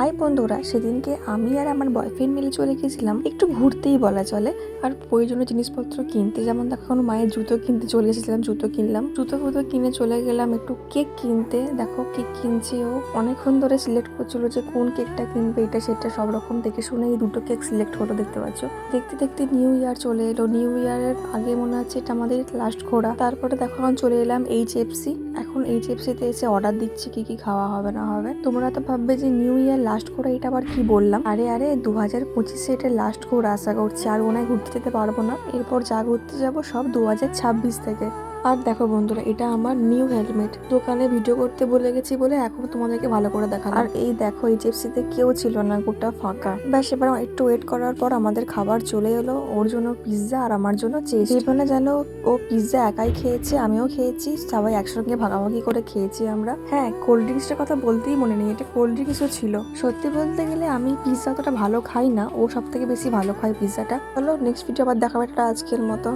High বন্ধুরা, সেদিনকে আমি আর আমার বয়ফ্রেন্ড মিলে চলে গেছিলাম একটু ঘুরতেই বলা চলে। আর প্রয়োজনীয় জিনিসপত্র কিনতে, যেমন দেখো মায়ের জুতো কিনতে চলে এসেছিলাম, জুতো কিনলাম, জুতো কিনে চলে গেলাম একটু কেক কিনতে। দেখো কেক কিনছে, ও অনেকক্ষণ ধরে সিলেক্ট করছিল যে কোন কেকটা কিনবে, এটা সেটা সব রকম দেখে শুনে এই দুটো কেক সিলেক্ট হলো। দেখতে পাচ্ছ, দেখতে দেখতে নিউ ইয়ার চলে এলো। নিউ ইয়ারের আগে মনে হচ্ছে এটা আমাদের লাস্ট ঘোরা। তারপরে দেখো এখন চলে এলাম HFC। এখন HFC-তে এসে অর্ডার দিচ্ছি কি কি খাওয়া হবে না হবে। তোমরা তো ভাববে যে নিউ ইয়ার লাস্ট ঘোরা, এটা আবার কি বললাম। আরে 2025-এ এটা লাস্ট ঘোরা আশা করছি। আর মনে হয় ঘুরতে যেতে পারবো না, এরপর যা ঘুরতে যাবো সব 2026 থেকে। আর দেখো বন্ধুরা, এটা আমার নিউ হেলমেট। দোকানে ভিডিও করতে বলে গেছি বলে এখন তোমাদেরকে ভালো করে দেখালাম। আর এই দেখো HFC-তে কেউ ছিল না, গোটা ফাঁকা। ব্যাস এবার একটু ওয়েট করার পর আমাদের খাবার চলে এলো। ওর জন্য পিৎজা আর আমার জন্য চেস্ট। ভেবে যেন ও পিৎজা একাই খেয়েছে, আমিও খেয়েছি, সবাই একসঙ্গে ভাগাভাগি করে খেয়েছি আমরা। হ্যাঁ, কোল্ড ড্রিঙ্কসটার কথা বলতেই মনে নেই, এটা কোল্ড ড্রিঙ্কসও ছিল। সত্যি বলতে গেলে আমি পিৎজা অতটা ভালো খাই না, ও সব থেকে বেশি ভালো খায় পিৎজাটা। চলো নেক্সট ভিডিও আবার দেখাবে, আজকের মতো।